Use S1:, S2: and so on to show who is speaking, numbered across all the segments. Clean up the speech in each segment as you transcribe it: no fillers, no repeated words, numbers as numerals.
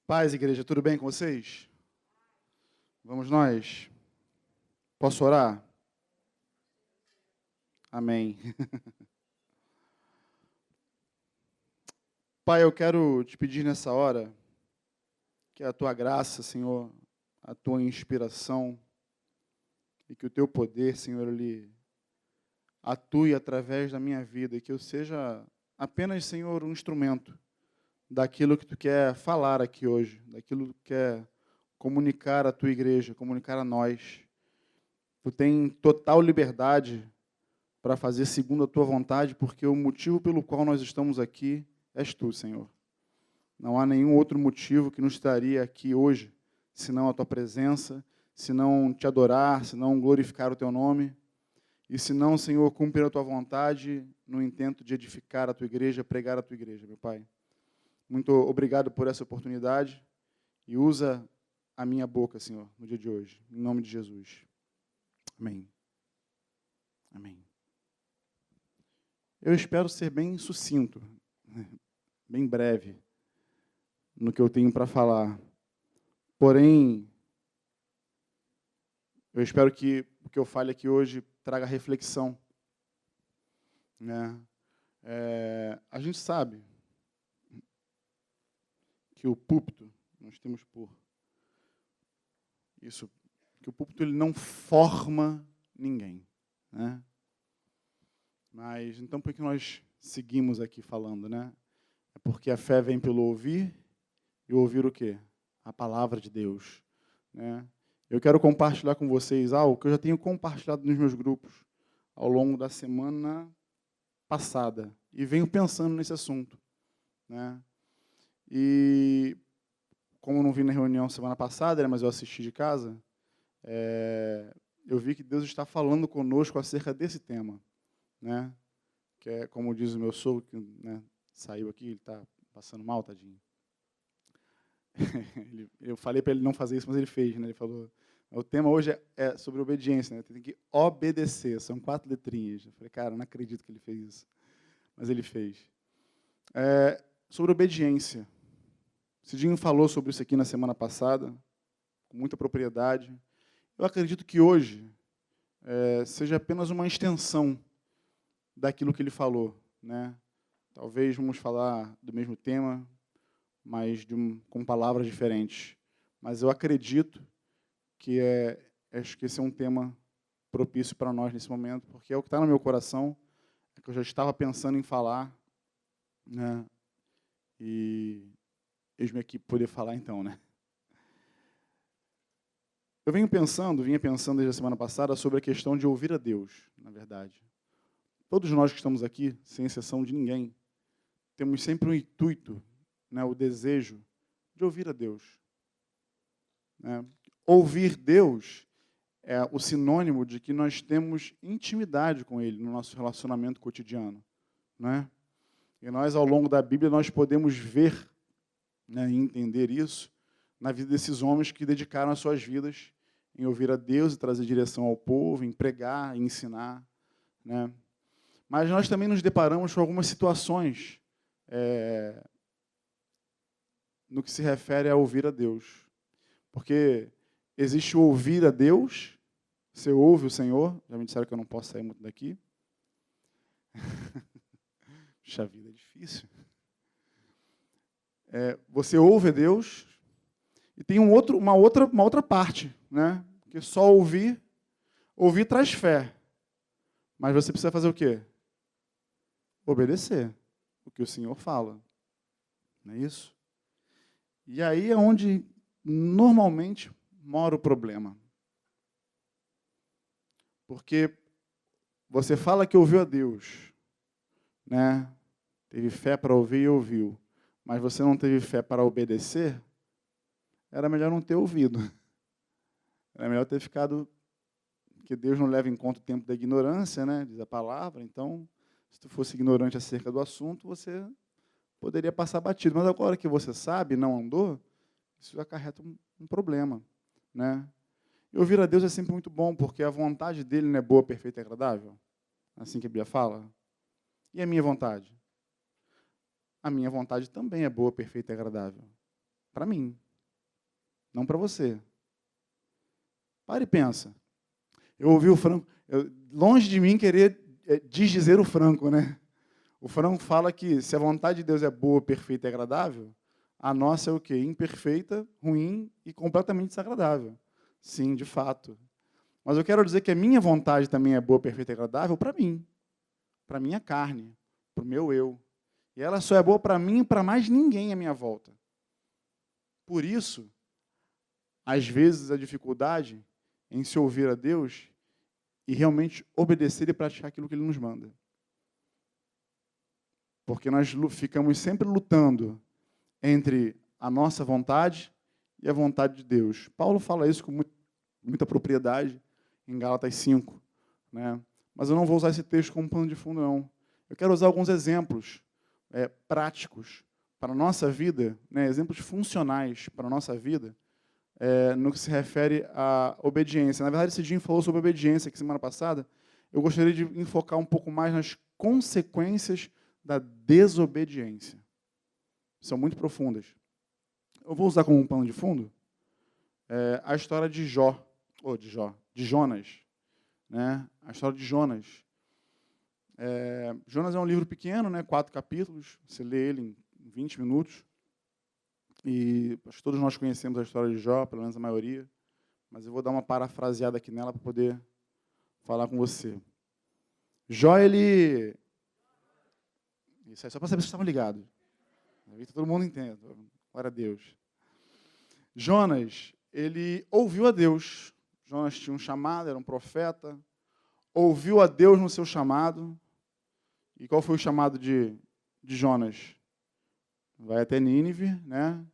S1: Paz, igreja, tudo bem com vocês? Vamos nós? Posso orar? Amém. Pai, eu quero te pedir nessa hora que a tua graça, Senhor, a tua inspiração e que o teu poder, Senhor, ele atue através da minha vida e que eu seja apenas, Senhor, um instrumento daquilo que tu quer falar aqui hoje, daquilo que tu quer comunicar à tua igreja, comunicar a nós. Tu tem total liberdade para fazer segundo a tua vontade, porque o motivo pelo qual nós estamos aqui és tu, Senhor. Não há nenhum outro motivo que nos estaria aqui hoje, senão a tua presença, senão te adorar, senão glorificar o teu nome, e senão, Senhor, cumprir a tua vontade no intento de edificar a tua igreja, pregar a tua igreja, meu Pai. Muito obrigado por essa oportunidade e usa a minha boca, Senhor, no dia de hoje, em nome de Jesus. Amém. Amém. Eu espero ser bem sucinto, bem breve, no que eu tenho para falar. Porém, eu espero que o que eu fale aqui hoje traga reflexão. Né? A gente sabe que o púlpito, nós temos por isso, que o púlpito ele não forma ninguém. Né? Mas, então, por que nós seguimos aqui falando, né? É porque a fé vem pelo ouvir, e ouvir o quê? A palavra de Deus. Né? Eu quero compartilhar com vocês algo que eu já tenho compartilhado nos meus grupos ao longo da semana passada, e venho pensando nesse assunto. Né? E, como eu não vim na reunião semana passada, né, mas eu assisti de casa, eu vi que Deus está falando conosco acerca desse tema. Né? Que é, como diz o meu sogro, que né, saiu aqui, ele está passando mal, tadinho. Eu falei para ele não fazer isso, mas ele fez. Né? Ele falou, o tema hoje é sobre obediência, né? Tem que obedecer, são 4 letrinhas. Eu falei, cara, não acredito que ele fez isso. Mas ele fez. Sobre obediência. Cidinho falou sobre isso aqui na semana passada, com muita propriedade. Eu acredito que hoje seja apenas uma extensão daquilo que ele falou. Né? Talvez vamos falar do mesmo tema, mas com palavras diferentes. Mas eu acredito que acho que esse é um tema propício para nós nesse momento, porque é o que está no meu coração, é que eu já estava pensando em falar, né? E eis-me aqui poder falar então, né? Eu vinha pensando desde a semana passada sobre a questão de ouvir a Deus, na verdade. Todos nós que estamos aqui, sem exceção de ninguém, temos sempre um intuito, né, o desejo de ouvir a Deus. Né? Ouvir Deus é o sinônimo de que nós temos intimidade com Ele no nosso relacionamento cotidiano. Né? E nós, ao longo da Bíblia, nós podemos ver, né, e entender isso na vida desses homens que dedicaram as suas vidas em ouvir a Deus e trazer direção ao povo, em pregar, em ensinar. Né? Mas nós também nos deparamos com algumas situações no que se refere a ouvir a Deus. Porque existe o ouvir a Deus, você ouve o Senhor, já me disseram que eu não posso sair muito daqui. Puxa vida, é difícil. Você ouve a Deus, e tem uma outra parte, né? Porque só ouvir traz fé. Mas você precisa fazer o quê? Obedecer o que o Senhor fala. Não é isso? E aí é onde normalmente mora o problema. Porque você fala que ouviu a Deus, né? Teve fé para ouvir e ouviu, mas você não teve fé para obedecer, era melhor não ter ouvido. Era melhor ter ficado, porque Deus não leva em conta o tempo da ignorância, né? Diz a palavra. Então, se tu fosse ignorante acerca do assunto, você poderia passar batido. Mas agora que você sabe, não andou, isso acarreta um problema. Né? E ouvir a Deus é sempre muito bom, porque a vontade dele não é boa, perfeita e agradável? Assim que a Bíblia fala. E a minha vontade? A minha vontade também é boa, perfeita e agradável. para mim, não para você. Para e pensa. Eu ouvi o Franco, longe de mim querer desdizer o Franco, né? O Franco fala que se a vontade de Deus é boa, perfeita e agradável, a nossa é o quê? Imperfeita, ruim e completamente desagradável. Sim, de fato. Mas eu quero dizer que a minha vontade também é boa, perfeita e agradável para mim, para a minha carne, para o meu eu. E ela só é boa para mim e para mais ninguém à minha volta. Por isso, às vezes, a dificuldade em se ouvir a Deus e realmente obedecer e praticar aquilo que Ele nos manda. Porque nós ficamos sempre lutando entre a nossa vontade e a vontade de Deus. Paulo fala isso com muita propriedade em Gálatas 5. Né? Mas eu não vou usar esse texto como pano de fundo, não. Eu quero usar alguns exemplos práticos para a nossa vida, né? Exemplos funcionais para a nossa vida, no que se refere à obediência. Na verdade, esse Jim falou sobre obediência aqui semana passada. Eu gostaria de enfocar um pouco mais nas consequências da desobediência. São muito profundas. Eu vou usar como um pano de fundo a história de Jonas. Né? A história de Jonas. Jonas é um livro pequeno, né? 4 capítulos. Você lê ele em 20 minutos. E acho que todos nós conhecemos a história de Jó, pelo menos a maioria. Mas eu vou dar uma parafraseada aqui nela para poder falar com você. Jó, ele... Isso é só para saber se vocês estavam ligados. Todo mundo entende. Glória a Deus. Jonas, ele ouviu a Deus. Jonas tinha um chamado, era um profeta. Ouviu a Deus no seu chamado. E qual foi o chamado de Jonas? Vai até Nínive, né?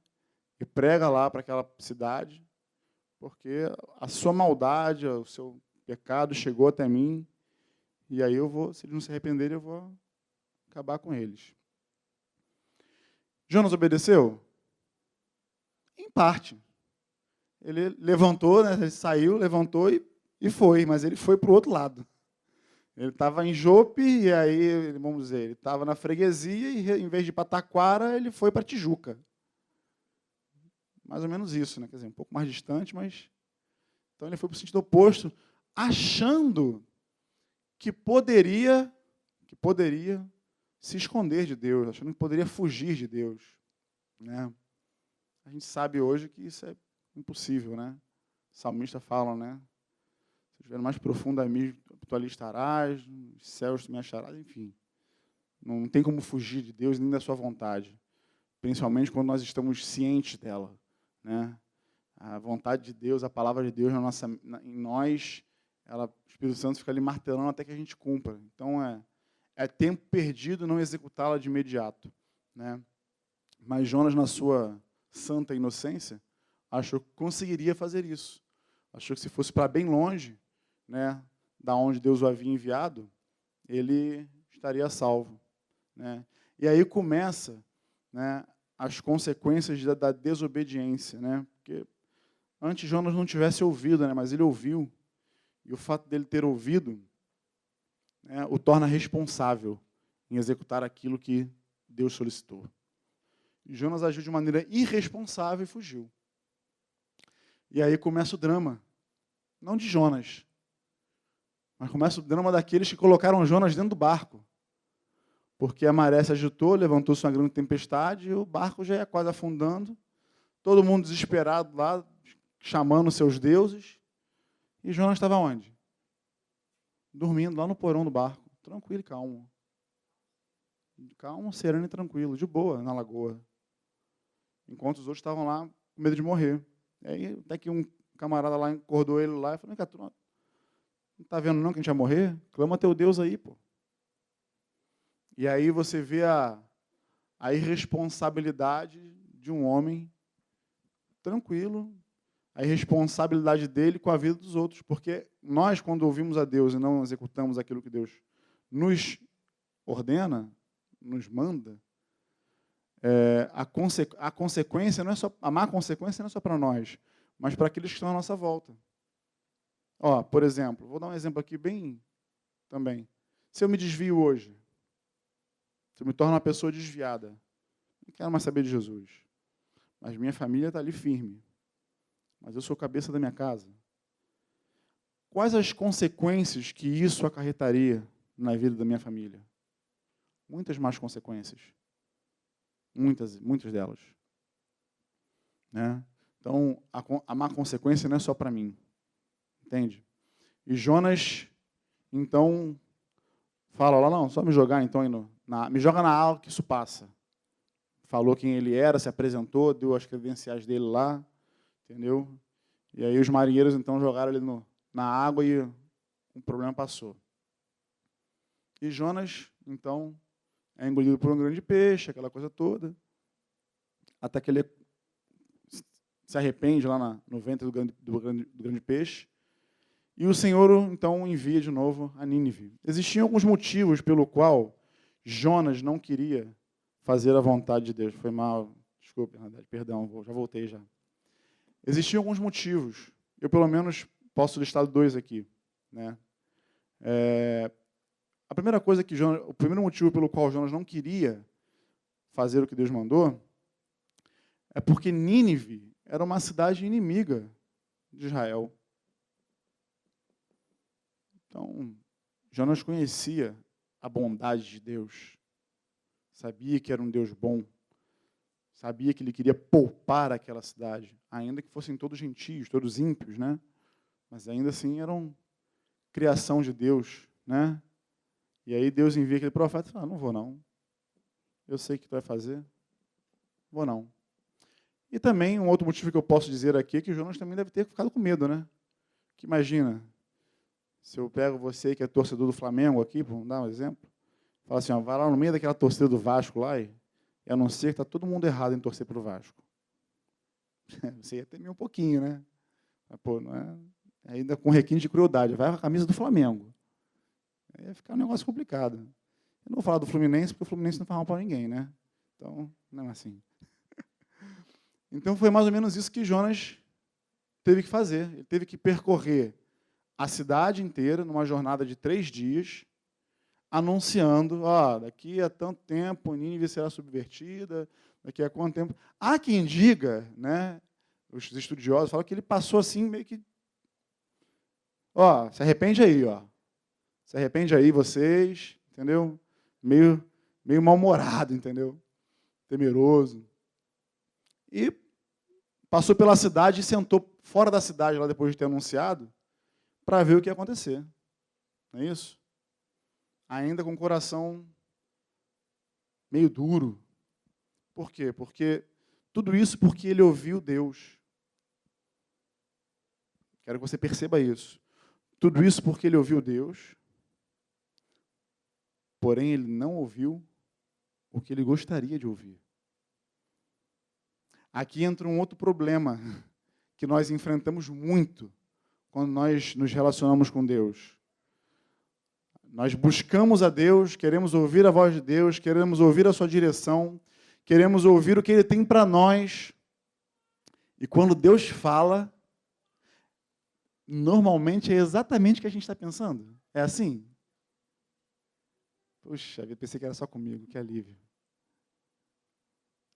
S1: E prega lá para aquela cidade, porque a sua maldade, o seu pecado chegou até mim, e aí se eles não se arrependerem, eu vou acabar com eles. Jonas obedeceu? Em parte. Ele levantou, né? Ele saiu, levantou e foi, mas ele foi para o outro lado. Ele estava em Jope, e aí, vamos dizer, ele estava na freguesia, e em vez de ir para Taquara, ele foi para Tijuca. Mais ou menos isso, né? Quer dizer, um pouco mais distante, mas... Então ele foi para o sentido oposto, achando que poderia se esconder de Deus, achando que poderia fugir de Deus. Né? A gente sabe hoje que isso é impossível, né? O salmista fala, né? Se estiver mais profundo a mim, tu ali estarás, nos céus tu me acharás, enfim. Não tem como fugir de Deus nem da sua vontade, principalmente quando nós estamos cientes dela. Né? A vontade de Deus, a palavra de Deus em nós, o Espírito Santo fica ali martelando até que a gente cumpra. Então, é tempo perdido não executá-la de imediato. Né? Mas Jonas, na sua santa inocência, achou que conseguiria fazer isso. Achou que se fosse para bem longe, né, da onde Deus o havia enviado, ele estaria salvo. Né? E aí começa, né, as consequências da desobediência, né? Porque antes Jonas não tivesse ouvido, né? Mas ele ouviu, e o fato dele ter ouvido, né, o torna responsável em executar aquilo que Deus solicitou. E Jonas agiu de maneira irresponsável e fugiu. E aí começa o drama, não de Jonas, mas começa o drama daqueles que colocaram Jonas dentro do barco. Porque a maré se agitou, levantou-se uma grande tempestade, e o barco já ia quase afundando, todo mundo desesperado lá, chamando seus deuses, e Jonas estava onde? Dormindo lá no porão do barco, tranquilo e calmo. Calmo, sereno e tranquilo, de boa, na lagoa. Enquanto os outros estavam lá com medo de morrer. E aí, até que um camarada lá acordou ele lá e falou: tu não está vendo não que a gente vai morrer? Clama teu Deus aí, pô. E aí você vê a irresponsabilidade de um homem tranquilo, a irresponsabilidade dele com a vida dos outros. Porque nós, quando ouvimos a Deus e não executamos aquilo que Deus nos ordena, nos manda, a consequência não é só, a má consequência não é só para nós, mas para aqueles que estão à nossa volta. Ó, por exemplo, vou dar um exemplo aqui bem também. Se eu me desvio hoje, se eu me torno uma pessoa desviada, não quero mais saber de Jesus. mas minha família está ali firme. Mas eu sou cabeça da minha casa. Quais as consequências que isso acarretaria na vida da minha família? Muitas más consequências. Muitas delas. Né? Então, a má consequência não é só para mim. Entende? E Jonas, então, fala lá, não, só me jogar então aí me joga na água que isso passa. Falou quem ele era, se apresentou, deu as credenciais dele lá, entendeu? E aí os marinheiros então jogaram ele na água e o problema passou. E Jonas, então, é engolido por um grande peixe, aquela coisa toda, até que ele se arrepende lá no ventre do grande peixe. E o Senhor, então, envia de novo a Nínive. Existiam alguns motivos pelo qual Jonas não queria fazer a vontade de Deus. Foi mal, desculpe, perdão, já voltei já. Existiam alguns motivos. Eu, pelo menos, posso listar 2 aqui. Né? A primeira coisa que o primeiro motivo pelo qual Jonas não queria fazer o que Deus mandou é porque Nínive era uma cidade inimiga de Israel. Então, Jonas conhecia a bondade de Deus, sabia que era um Deus bom, sabia que ele queria poupar aquela cidade, ainda que fossem todos gentios, todos ímpios, né? Mas ainda assim eram criação de Deus, né? E aí Deus envia aquele profeta e fala, não vou não, eu sei o que tu vai fazer, vou não. E também um outro motivo que eu posso dizer aqui é que Jonas também deve ter ficado com medo, né? Que imagina, se eu pego você que é torcedor do Flamengo aqui, vamos dar um exemplo, fala assim, ó, vai lá no meio daquela torcida do Vasco lá e anuncia que está todo mundo errado em torcer pelo Vasco. Você ia temer um pouquinho, né? Mas, pô, não é... Ainda com requinte de crueldade, vai com a camisa do Flamengo. Aí ia ficar um negócio complicado. Eu não vou falar do Fluminense, porque o Fluminense não faz mal para ninguém, né? Então, não é assim. Então, foi mais ou menos isso que Jonas teve que fazer. Ele teve que percorrer a cidade inteira, numa jornada de 3 dias, anunciando, daqui a tanto tempo Nínive será subvertida, daqui a quanto tempo... Há quem diga, né, os estudiosos falam que ele passou assim, meio que... se arrepende aí, se arrepende aí vocês, entendeu? Meio mal-humorado, entendeu? Temeroso. E passou pela cidade e sentou fora da cidade, lá depois de ter anunciado, para ver o que ia acontecer. Não é isso? Ainda com o coração meio duro. Por quê? Porque tudo isso porque ele ouviu Deus. Quero que você perceba isso. Tudo isso porque ele ouviu Deus, porém ele não ouviu o que ele gostaria de ouvir. Aqui entra um outro problema que nós enfrentamos muito quando nós nos relacionamos com Deus. Nós buscamos a Deus, queremos ouvir a voz de Deus, queremos ouvir a sua direção, queremos ouvir o que Ele tem para nós. E quando Deus fala, normalmente é exatamente o que a gente está pensando. É assim? Puxa, eu pensei que era só comigo, que alívio.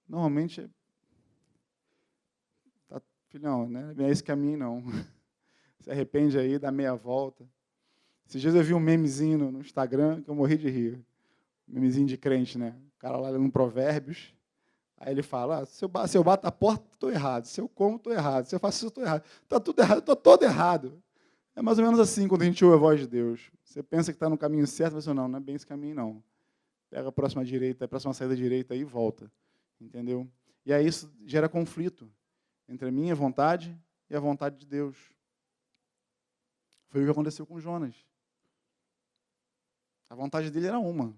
S1: Normalmente, filhão, né? Não é esse caminho, não. Se arrepende aí, dá meia volta. Esses dias eu vi um memezinho no Instagram que eu morri de rir. Um memezinho de crente, né? O cara lá lendo Provérbios. Aí ele fala, se eu bato a porta, estou errado. Se eu como, estou errado. Se eu faço isso, estou errado. Está tudo errado, estou todo errado. É mais ou menos assim quando a gente ouve a voz de Deus. Você pensa que está no caminho certo, mas não é bem esse caminho, não. Pega a próxima direita, a próxima saída direita e volta. Entendeu? E aí isso gera conflito entre a minha vontade e a vontade de Deus. Foi o que aconteceu com Jonas. A vontade dele era uma,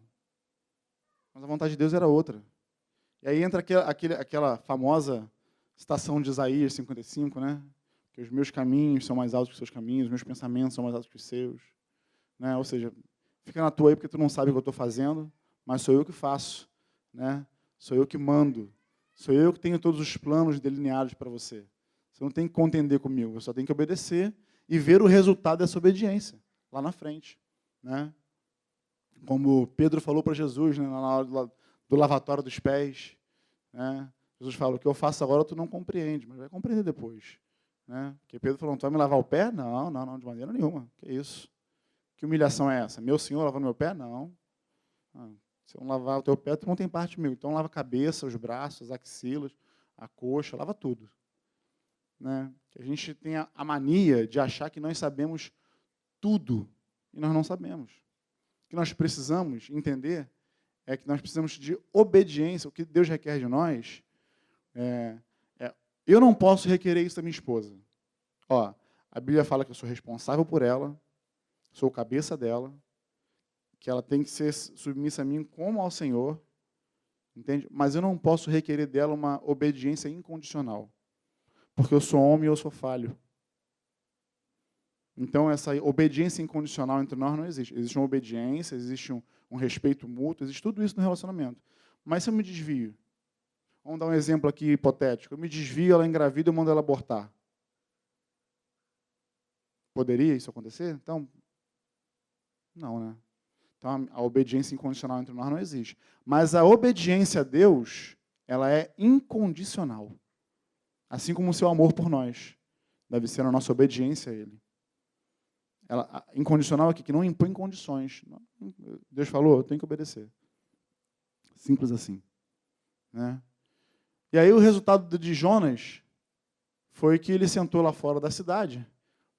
S1: mas a vontade de Deus era outra. E aí entra aquela famosa citação de Isaías 55, né? Que os meus caminhos são mais altos que os seus caminhos, os meus pensamentos são mais altos que os seus. Né? Ou seja, fica na tua aí porque tu não sabe o que eu estou fazendo, mas sou eu que faço. Né? Sou eu que mando. Sou eu que tenho todos os planos delineados para você. Você não tem que contender comigo, você só tem que obedecer e ver o resultado dessa obediência lá na frente. Né? Como Pedro falou para Jesus, né, na hora do lavatório dos pés, né? Jesus fala, o que eu faço agora tu não compreende, mas vai compreender depois. Né? Porque Pedro falou, tu vai me lavar o pé? Não, não, não, de maneira nenhuma. Que isso? Que humilhação é essa? Meu Senhor lavando meu pé? Não. Se eu não lavar o teu pé, tu não tem parte comigo. Então lava a cabeça, os braços, as axilas, a coxa, lava tudo. Né? Que a gente tem a mania de achar que nós sabemos tudo, e nós não sabemos. O que nós precisamos entender é que nós precisamos de obediência. O que Deus requer de nós eu não posso requerer isso da minha esposa. Ó, a Bíblia fala que eu sou responsável por ela, sou o cabeça dela, que ela tem que ser submissa a mim como ao Senhor, entende? Mas eu não posso requerer dela uma obediência incondicional, porque eu sou homem e eu sou falho. Então, essa obediência incondicional entre nós não existe. Existe uma obediência, existe um respeito mútuo, existe tudo isso no relacionamento. Mas se eu me desvio, vamos dar um exemplo aqui hipotético, eu me desvio, ela engravida e eu mando ela abortar. Poderia isso acontecer? Então, não, né? Então, a obediência incondicional entre nós não existe. Mas a obediência a Deus, ela é incondicional. Assim como o seu amor por nós deve ser a nossa obediência a Ele. Ela, incondicional aqui, que não impõe condições. Deus falou, eu tenho que obedecer. Simples assim. Né? E aí o resultado de Jonas foi que ele sentou lá fora da cidade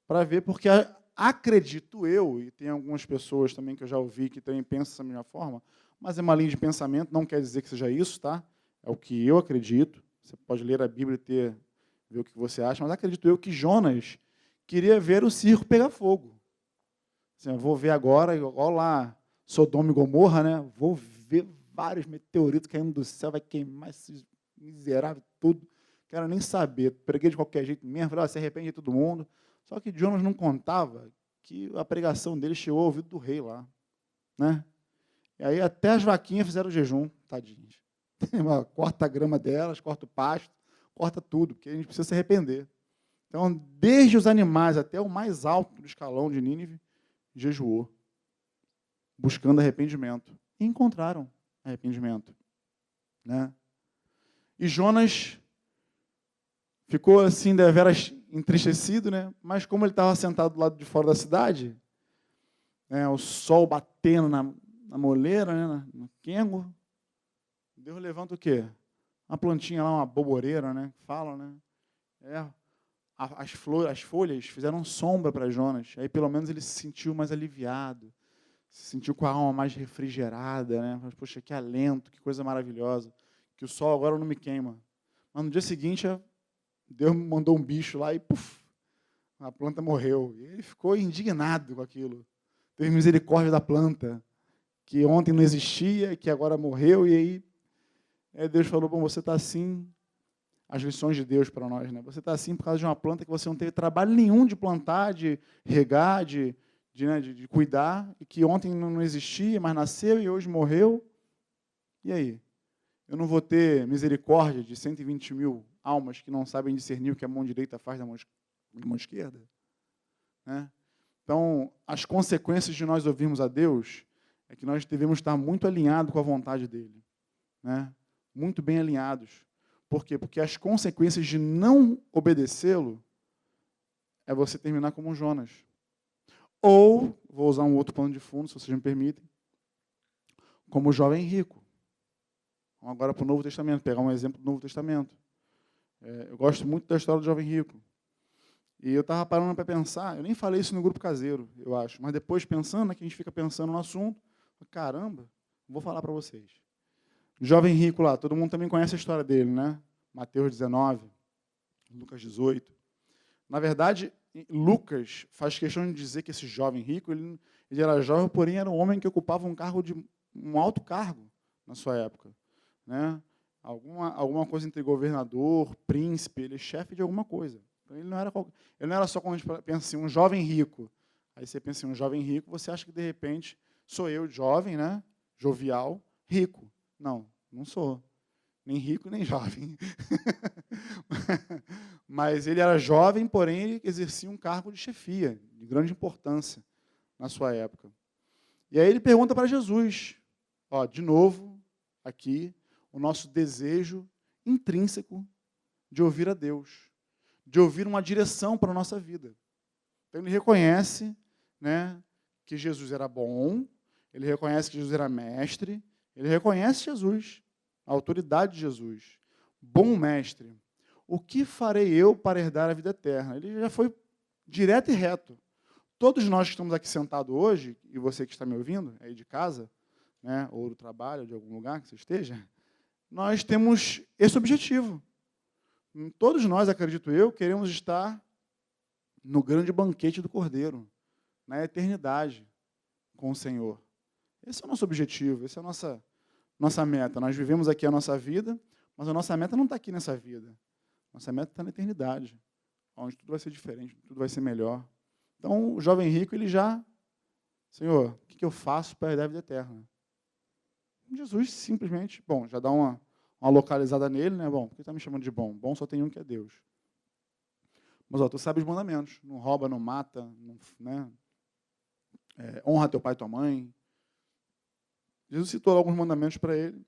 S1: para ver, porque acredito eu, e tem algumas pessoas também que eu já ouvi que também pensam dessa mesma forma, mas é uma linha de pensamento, não quer dizer que seja isso, tá? É o que eu acredito. Você pode ler a Bíblia e ver o que você acha, mas acredito eu que Jonas queria ver o circo pegar fogo. Assim, eu vou ver agora, olha lá, Sodoma e Gomorra, né? Vou ver vários meteoritos caindo do céu, vai queimar esses miseráveis tudo. Quero nem saber. Preguei de qualquer jeito mesmo, falei, se arrepende de todo mundo. Só que Jonas não contava que a pregação dele chegou ao ouvido do rei lá. Né? E aí até as vaquinhas fizeram jejum, tadinhas. Corta a grama delas, corta o pasto, corta tudo, porque a gente precisa se arrepender. Então, desde os animais até o mais alto do escalão de Nínive, jejuou, buscando arrependimento. E encontraram arrependimento. Né? E Jonas ficou assim, deveras entristecido, né? Mas como ele estava sentado do lado de fora da cidade, né, o sol batendo na moleira, né, no quengo, Deus levanta o quê? Uma plantinha lá, uma boboreira, né? Falam, né? As folhas fizeram sombra para Jonas. Aí pelo menos ele se sentiu mais aliviado, se sentiu com a alma mais refrigerada, né? Mas, poxa, que alento, que coisa maravilhosa, que o sol agora não me queima. Mas no dia seguinte, Deus mandou um bicho lá e puf, a planta morreu. E ele ficou indignado com aquilo. Teve misericórdia da planta, que ontem não existia, que agora morreu, e aí Deus falou, bom, você está assim, as lições de Deus para nós, né? Você está assim por causa de uma planta que você não teve trabalho nenhum de plantar, de regar, de cuidar, e que ontem não existia, mas nasceu e hoje morreu. E aí? Eu não vou ter misericórdia de 120 mil almas que não sabem discernir o que a mão direita faz da mão esquerda? Né? Então, as consequências de nós ouvirmos a Deus é que nós devemos estar muito alinhados com a vontade dEle. Né? Muito bem alinhados. Por quê? Porque as consequências de não obedecê-lo é você terminar como Jonas. Ou, vou usar um outro pano de fundo, se vocês me permitem, como o jovem rico. Vamos agora para o Novo Testamento, pegar um exemplo do Novo Testamento. Eu gosto muito da história do jovem rico. E eu estava parando para pensar, eu nem falei isso no grupo caseiro, eu acho, mas depois pensando, que a gente fica pensando no assunto, caramba, vou falar para vocês. O jovem rico lá, todo mundo também conhece a história dele, né? Mateus 19, Lucas 18. Na verdade, Lucas faz questão de dizer que esse jovem rico, ele era jovem, porém era um homem que ocupava um alto cargo na sua época. Né? Alguma coisa entre governador, príncipe, ele é chefe de alguma coisa. Então, ele não era só quando a gente pensa assim, um jovem rico. Aí você pensa em um jovem rico, você acha que, de repente, sou eu, jovem, né? Jovial, rico. Não, não sou. Nem rico, nem jovem. Mas ele era jovem, porém ele exercia um cargo de chefia, de grande importância na sua época. E aí ele pergunta para Jesus, de novo, aqui, o nosso desejo intrínseco de ouvir a Deus, de ouvir uma direção para a nossa vida. Então, ele reconhece, né, que Jesus era bom, ele reconhece que Jesus era mestre, ele reconhece Jesus, a autoridade de Jesus. Bom mestre, o que farei eu para herdar a vida eterna? Ele já foi direto e reto. Todos nós que estamos aqui sentados hoje, e você que está me ouvindo, aí de casa, né, ou do trabalho, de algum lugar que você esteja, nós temos esse objetivo. Todos nós, acredito eu, queremos estar no grande banquete do Cordeiro, na eternidade com o Senhor. Esse é o nosso objetivo, essa é a nossa meta. Nós vivemos aqui a nossa vida, mas a nossa meta não está aqui nessa vida. Nossa meta está na eternidade, onde tudo vai ser diferente, tudo vai ser melhor. Então, o jovem rico, ele já, Senhor, o que eu faço para herdar a vida eterna? Jesus simplesmente, bom, já dá uma localizada nele, né? Bom, por que está me chamando de bom? Bom só tem um que é Deus. Mas, tu sabe os mandamentos. Não rouba, não mata, não, né? Honra teu pai e tua mãe. Jesus citou alguns mandamentos para ele.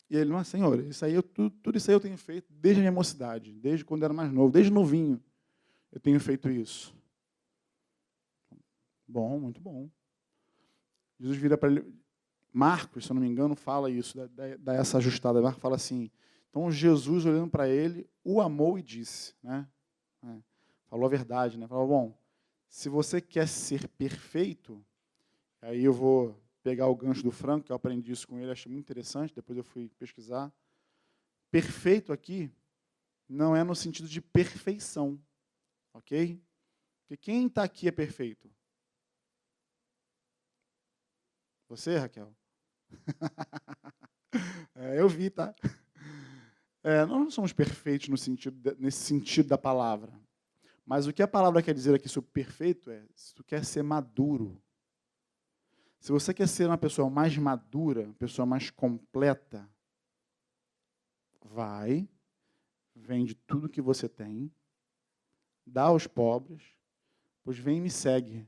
S1: E ele, não, Senhor, tudo isso aí eu tenho feito desde a minha mocidade, desde quando eu era mais novo, desde novinho, eu tenho feito isso. Bom, muito bom. Jesus vira para ele. Marcos, se eu não me engano, fala isso, dá essa ajustada. Marcos fala assim, então Jesus, olhando para ele, o amou e disse, né? Falou a verdade, né? Falou, bom, se você quer ser perfeito, aí eu vou pegar o gancho do Franco, que eu aprendi isso com ele, achei muito interessante, depois eu fui pesquisar. Perfeito aqui não é no sentido de perfeição, ok? Porque quem está aqui é perfeito? Você, Raquel? Eu vi, tá? Nós não somos perfeitos nesse sentido da palavra. Mas o que a palavra quer dizer aqui sobre perfeito é, se tu quer ser maduro, se você quer ser uma pessoa mais madura, uma pessoa mais completa, vende tudo que você tem, dá aos pobres, pois vem e me segue.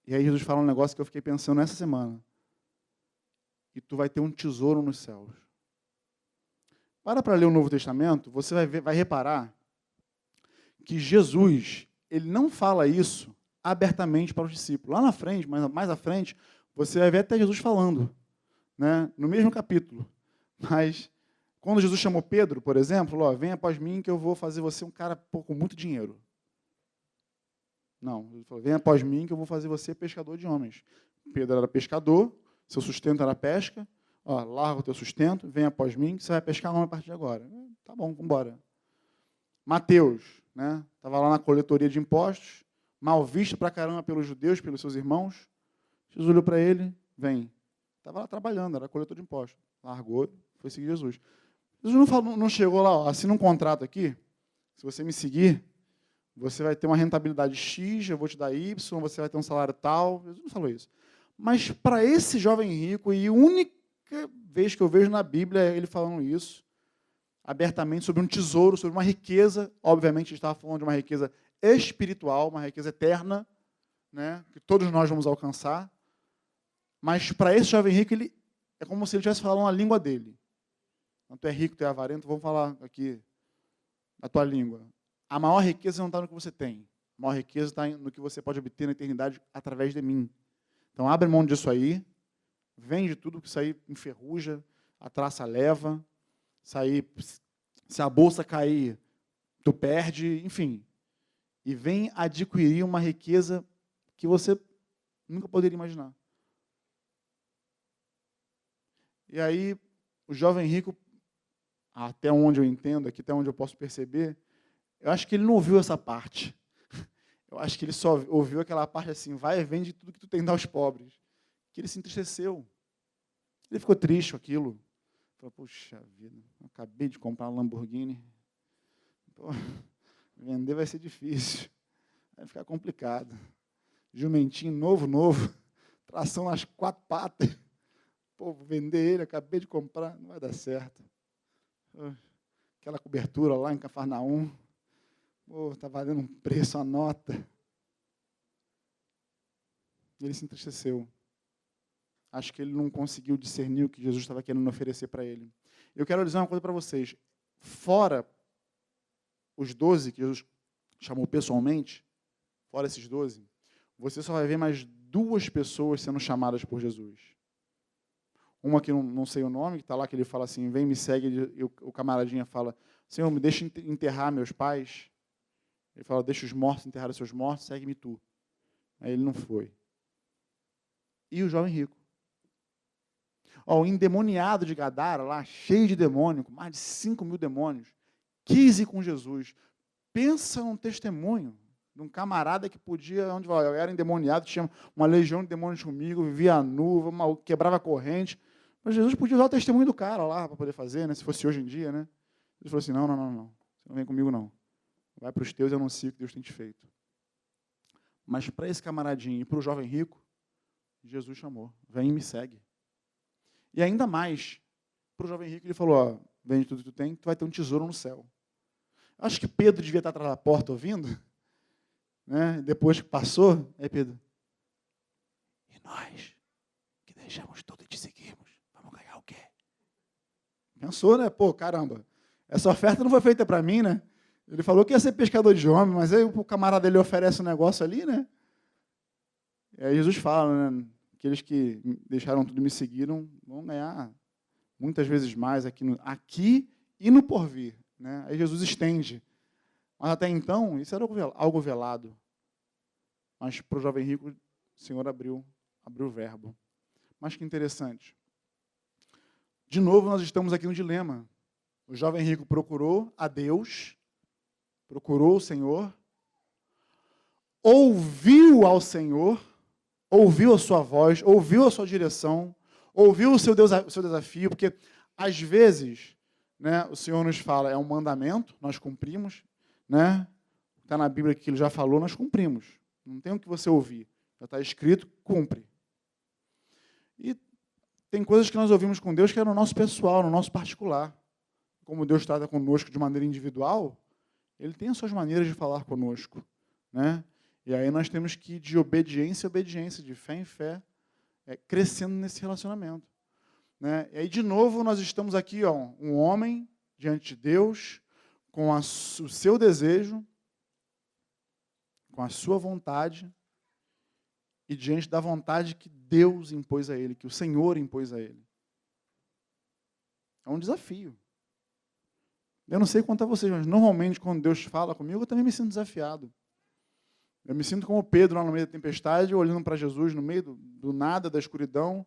S1: E aí Jesus fala um negócio que eu fiquei pensando essa semana. E tu vai ter um tesouro nos céus. Para ler o Novo Testamento, você vai reparar que Jesus, ele não fala isso abertamente para os discípulos. Lá na frente, mais à frente, você vai ver até Jesus falando, né, no mesmo capítulo. Mas, quando Jesus chamou Pedro, por exemplo, ó, vem após mim que eu vou fazer você um cara com muito dinheiro. Não, ele falou, vem após mim que eu vou fazer você pescador de homens. Pedro era pescador, seu sustento era pesca, ó, larga o teu sustento, vem após mim que você vai pescar homem a partir de agora. Tá bom, vamos embora. Mateus, né, estava lá na coletoria de impostos, mal visto pra caramba pelos judeus, pelos seus irmãos. Jesus olhou para ele, vem. Estava lá trabalhando, era coletor de impostos. Largou, foi seguir Jesus. Jesus não chegou lá, ó, assina um contrato aqui, se você me seguir, você vai ter uma rentabilidade X, eu vou te dar Y, você vai ter um salário tal. Jesus não falou isso. Mas para esse jovem rico, e a única vez que eu vejo na Bíblia ele falando isso, abertamente, sobre um tesouro, sobre uma riqueza, obviamente ele estava falando de uma riqueza espiritual, uma riqueza eterna, né, que todos nós vamos alcançar. Mas para esse jovem rico, ele é como se ele estivesse falando a língua dele. Então, tu é rico, tu é avarento, vamos falar aqui a tua língua. A maior riqueza não está no que você tem. A maior riqueza está no que você pode obter na eternidade através de mim. Então, abre mão disso aí, vende tudo, que isso aí enferruja, a traça leva, se a bolsa cair, tu perde, enfim. E vem adquirir uma riqueza que você nunca poderia imaginar. E aí, o jovem rico, até onde eu entendo, aqui até onde eu posso perceber, eu acho que ele não ouviu essa parte. Eu acho que ele só ouviu aquela parte assim, vai e vende tudo que tu tem, dá aos pobres. Que ele se entristeceu. Ele ficou triste com aquilo. Falou, puxa vida, eu acabei de comprar um Lamborghini. Pô, vender vai ser difícil. Vai ficar complicado. Jumentinho novo, tração nas 4 patas. Pô, vou vender ele, acabei de comprar, não vai dar certo. Aquela cobertura lá em Cafarnaum, está valendo um preço, a nota. Ele se entristeceu. Acho que ele não conseguiu discernir o que Jesus estava querendo oferecer para ele. Eu quero dizer uma coisa para vocês. Fora os 12 que Jesus chamou pessoalmente, fora esses 12, você só vai ver mais 2 pessoas sendo chamadas por Jesus. Uma que não sei o nome, que está lá, que ele fala assim, vem, me segue, e o camaradinha fala, Senhor, me deixa enterrar meus pais. Ele fala, deixa os mortos enterrar os seus mortos, segue-me tu. Aí ele não foi. E o jovem rico. O endemoniado de Gadara, lá, cheio de demônio, com mais de 5.000 demônios, quis ir com Jesus. Pensa num testemunho de um camarada que podia, onde eu era endemoniado, tinha uma legião de demônios comigo, vivia nu, quebrava a corrente. Mas Jesus podia usar o testemunho do cara lá para poder fazer, né? Se fosse hoje em dia, né? Ele falou assim, não. Você não vem comigo, não. Vai para os teus e anuncia o que Deus tem te feito. Mas para esse camaradinho e para o jovem rico, Jesus chamou, vem e me segue. E ainda mais, para o jovem rico, ele falou, vende tudo que tu tem, tu vai ter um tesouro no céu. Acho que Pedro devia estar atrás da porta ouvindo, né? Depois que passou, aí Pedro, e nós, que deixamos tudo e te seguimos, vamos ganhar o quê? Pensou, né? Pô, caramba, essa oferta não foi feita para mim, né? Ele falou que ia ser pescador de homem, mas aí o camarada dele oferece um negócio ali, né? E aí Jesus fala, né? Aqueles que deixaram tudo e me seguiram vão ganhar muitas vezes mais aqui e no porvir. Né? Aí Jesus estende. Mas até então, isso era algo velado. Mas para o jovem rico, o Senhor abriu o verbo. Mas que interessante. De novo, nós estamos aqui no dilema. O jovem rico procurou a Deus, procurou o Senhor, ouviu ao Senhor, ouviu a sua voz, ouviu a sua direção, ouviu o seu desafio, porque, às vezes, né, o Senhor nos fala, é um mandamento, nós cumprimos, né? Está na Bíblia que ele já falou, nós cumprimos. Não tem o que você ouvir. Já está escrito, cumpre. E tem coisas que nós ouvimos com Deus que é no nosso pessoal, no nosso particular. Como Deus trata conosco de maneira individual, Ele tem as suas maneiras de falar conosco, né? E aí nós temos que ir de obediência em obediência, de fé em fé, crescendo nesse relacionamento. Né? E aí, de novo, nós estamos aqui, um homem diante de Deus, com o seu desejo, com a sua vontade, e diante da vontade que Deus impôs a ele, que o Senhor impôs a ele. É um desafio. Eu não sei quanto a vocês, mas normalmente quando Deus fala comigo, eu também me sinto desafiado. Eu me sinto como Pedro lá no meio da tempestade, olhando para Jesus no meio do nada, da escuridão,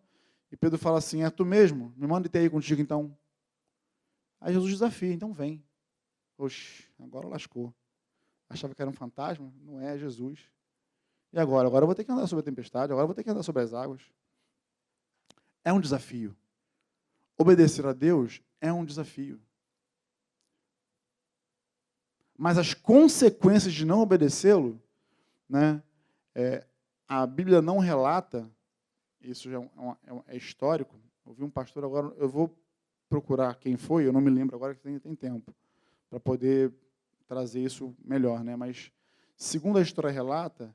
S1: e Pedro fala assim, é tu mesmo? Me manda ir aí contigo então. Aí Jesus desafia, então vem. Oxe, agora lascou. Achava que era um fantasma? Não é Jesus. E agora? Agora eu vou ter que andar sobre a tempestade, agora eu vou ter que andar sobre as águas. É um desafio. Obedecer a Deus é um desafio. Mas as consequências de não obedecê-lo, né, a Bíblia não relata, isso já é histórico. Ouvi um pastor agora, eu vou procurar quem foi, eu não me lembro agora, que tem tempo, para poder trazer isso melhor. Né? Mas, segundo a história relata,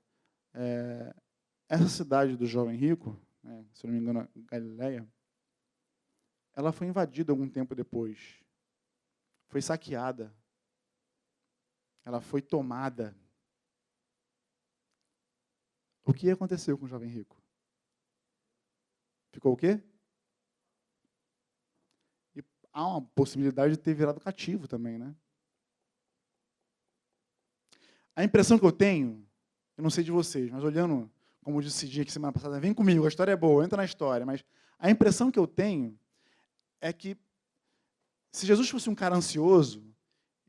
S1: essa cidade do jovem rico, né, se não me engano, Galileia, ela foi invadida algum tempo depois. Foi saqueada. Ela foi tomada. O que aconteceu com o jovem rico? Ficou o quê? E há uma possibilidade de ter virado cativo também, né? A impressão que eu tenho, eu não sei de vocês, mas olhando, como eu disse aqui semana passada, vem comigo, a história é boa, entra na história, mas a impressão que eu tenho é que se Jesus fosse um cara ansioso,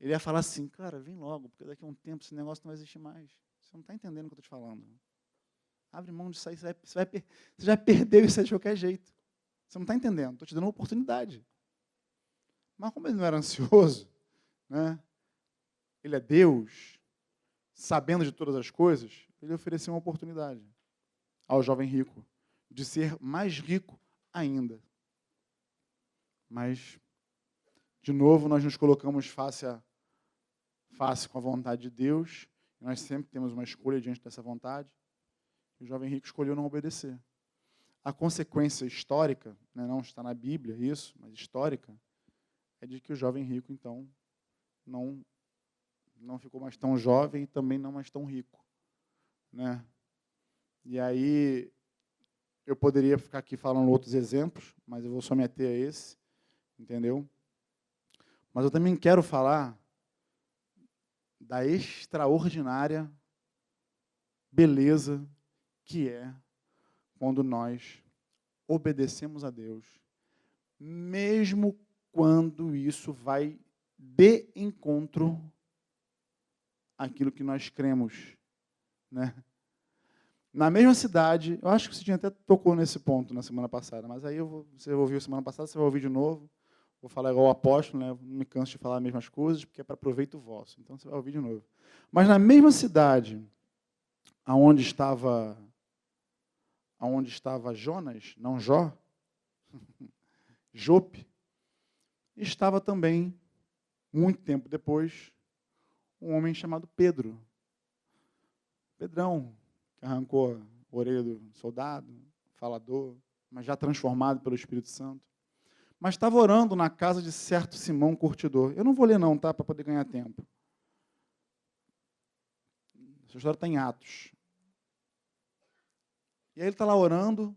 S1: ele ia falar assim, cara, vem logo, porque daqui a um tempo esse negócio não vai existir mais. Você não está entendendo o que eu estou te falando. Abre mão disso aí, você já perdeu isso aí de qualquer jeito. Você não está entendendo, estou te dando uma oportunidade. Mas como ele não era ansioso, né? Ele é Deus, sabendo de todas as coisas, ele ofereceu uma oportunidade ao jovem rico de ser mais rico ainda. Mas, de novo, nós nos colocamos face com a vontade de Deus, e nós sempre temos uma escolha diante dessa vontade, e o jovem rico escolheu não obedecer. a consequência histórica, né, não está na Bíblia isso, mas histórica, é de que o jovem rico, então, não ficou mais tão jovem e também não mais tão rico, né? E aí, eu poderia ficar aqui falando outros exemplos, mas eu vou só me ater a esse, entendeu? Mas eu também quero falar da extraordinária beleza que é quando nós obedecemos a Deus, mesmo quando isso vai de encontro àquilo que nós cremos, né? Na mesma cidade, eu acho que você até tocou nesse ponto na semana passada, mas aí você ouviu semana passada, você vai ouvir de novo. Vou falar igual o apóstolo, né? Não me canso de falar as mesmas coisas, porque é para proveito vosso. Então, você vai ouvir de novo. Mas na mesma cidade aonde estava Jonas, não Jó, Jope, estava também, muito tempo depois, um homem chamado Pedro. Pedrão, que arrancou a orelha do soldado, falador, mas já transformado pelo Espírito Santo. Mas estava orando na casa de certo Simão Curtidor. Eu não vou ler não, tá? Para poder ganhar tempo. Essa história está em Atos. E aí ele está lá orando.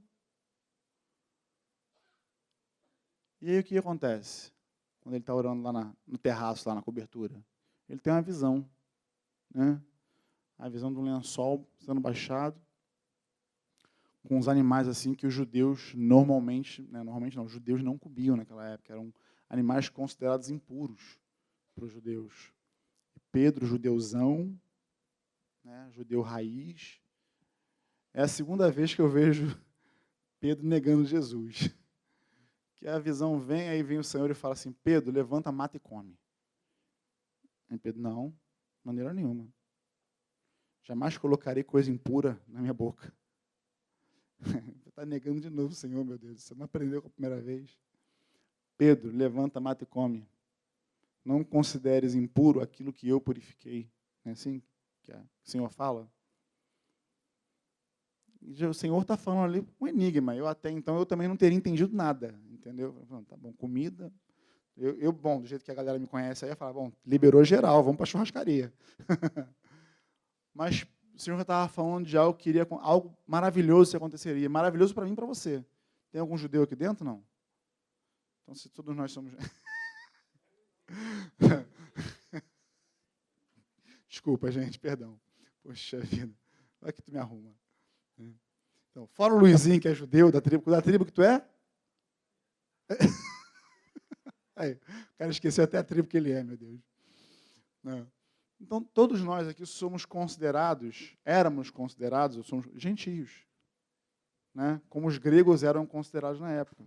S1: E aí o que acontece? Quando ele está orando lá no terraço, lá na cobertura. Ele tem uma visão, né? A visão de um lençol sendo baixado, com os animais assim que os judeus normalmente não, os judeus não comiam naquela época, eram animais considerados impuros para os judeus. Pedro, judeuzão, né, judeu raiz, é a segunda vez que eu vejo Pedro negando Jesus. Que a visão vem, aí vem o Senhor e fala assim, Pedro, levanta, mata e come. Aí Pedro, não, de maneira nenhuma. Jamais colocarei coisa impura na minha boca. Você está negando de novo, Senhor, meu Deus. Você não aprendeu com a primeira vez. Pedro, levanta, mata e come. Não consideres impuro aquilo que eu purifiquei. Não é assim que o Senhor fala? E o Senhor está falando ali um enigma. Eu até então eu também não teria entendido nada. Entendeu? Tá bom, comida. Bom, do jeito que a galera me conhece, aí eu ia falar, bom, liberou geral, vamos para a churrascaria. Mas o Senhor estava falando de algo que iria, algo maravilhoso que aconteceria. Maravilhoso para mim e para você. Tem algum judeu aqui dentro? Não? Então, se todos nós somos... Desculpa, gente, perdão. Poxa vida, olha que tu me arruma. Então, fora o Luizinho, que é judeu, da tribo que tu é? Aí, o cara esqueceu até a tribo que ele é, meu Deus. Não. Então, todos nós aqui éramos considerados, ou somos gentios, né? Como os gregos eram considerados na época.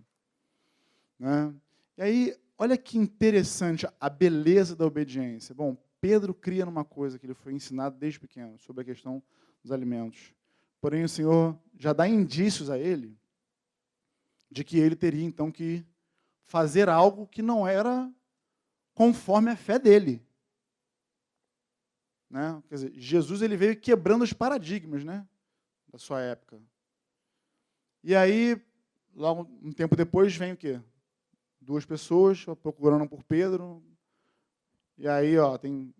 S1: Né? E aí, olha que interessante a beleza da obediência. Bom, Pedro cria numa coisa que ele foi ensinado desde pequeno, sobre a questão dos alimentos. Porém, o Senhor já dá indícios a ele de que ele teria, então, que fazer algo que não era conforme a fé dele. Né? Quer dizer, Jesus ele veio quebrando os paradigmas, né, da sua época. E aí, logo um tempo depois, vem o quê? 2 pessoas procurando por Pedro. E aí, tem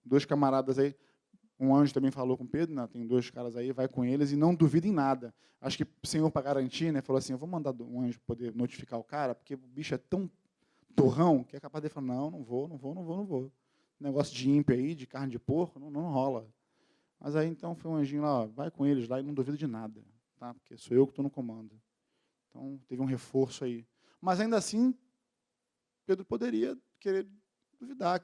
S1: 2 camaradas aí. Um anjo também falou com Pedro, né? Tem 2 caras aí, vai com eles e não duvida em nada. Acho que o Senhor, para garantir, né, falou assim, eu vou mandar um anjo poder notificar o cara, porque o bicho é tão torrão que é capaz de falar, não vou. Negócio de ímpio aí, de carne de porco, não rola. Mas aí, então, foi um anjinho lá, vai com eles lá e não duvida de nada, tá? Porque sou eu que estou no comando. Então, teve um reforço aí. Mas, ainda assim, Pedro poderia querer duvidar,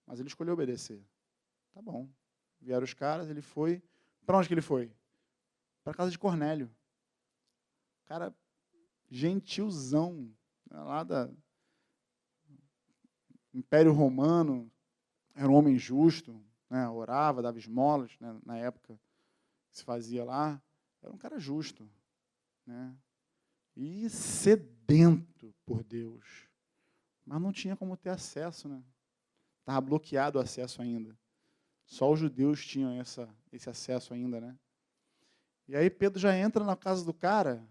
S1: mas ele escolheu obedecer. Tá bom. Vieram os caras, ele foi. Para onde que ele foi? Para a casa de Cornélio. Cara, gentilzão, lá da Império Romano, era um homem justo, né, orava, dava esmolas, né, na época que se fazia lá. Era um cara justo, né, e sedento por Deus. Mas não tinha como ter acesso, né? Estava bloqueado o acesso ainda. Só os judeus tinham esse acesso ainda, né? E aí Pedro já entra na casa do cara,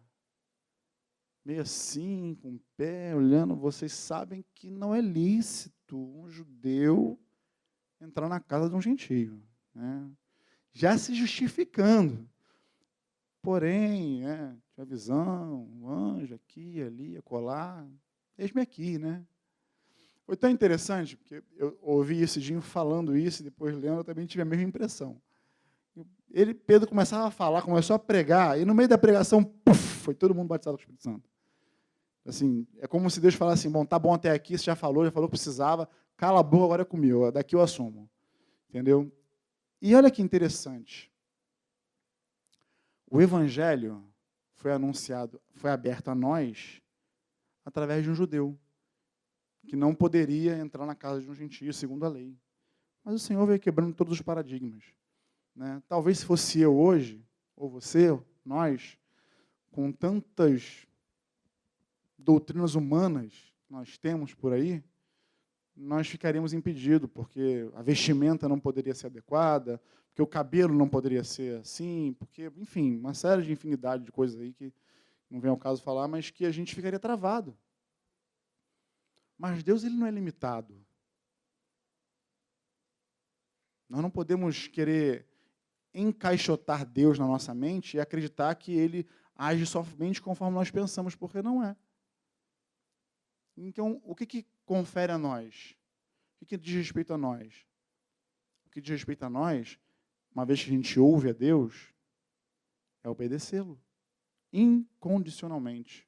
S1: meio assim, com o pé, olhando. Vocês sabem que não é lícito um judeu entrar na casa de um gentio, né? Já se justificando. Porém, tinha visão, um anjo aqui, ali, acolá. Eis-me aqui, né? Foi tão interessante, porque eu ouvi esse Dinho falando isso, e depois lendo, eu também tive a mesma impressão. Pedro começava a falar, começou a pregar, e no meio da pregação, puff, foi todo mundo batizado com o Espírito Santo. Assim, é como se Deus falasse assim, bom, tá bom até aqui, você já falou que precisava, cala a boca, agora é comigo, daqui eu assumo. Entendeu? E olha que interessante. O Evangelho foi anunciado, foi aberto a nós através de um judeu, que não poderia entrar na casa de um gentio, segundo a lei. Mas o Senhor veio quebrando todos os paradigmas. Né? Talvez se fosse eu hoje, ou você, nós, com tantas doutrinas humanas que nós temos por aí, nós ficaríamos impedidos, porque a vestimenta não poderia ser adequada, porque o cabelo não poderia ser assim, porque, enfim, uma série de infinidade de coisas aí que não vem ao caso falar, mas que a gente ficaria travado. Mas Deus, ele não é limitado. Nós não podemos querer encaixotar Deus na nossa mente e acreditar que ele age somente conforme nós pensamos, porque não é. Então, o que confere a nós? O que diz respeito a nós? O que diz respeito a nós, uma vez que a gente ouve a Deus, é obedecê-lo. Incondicionalmente.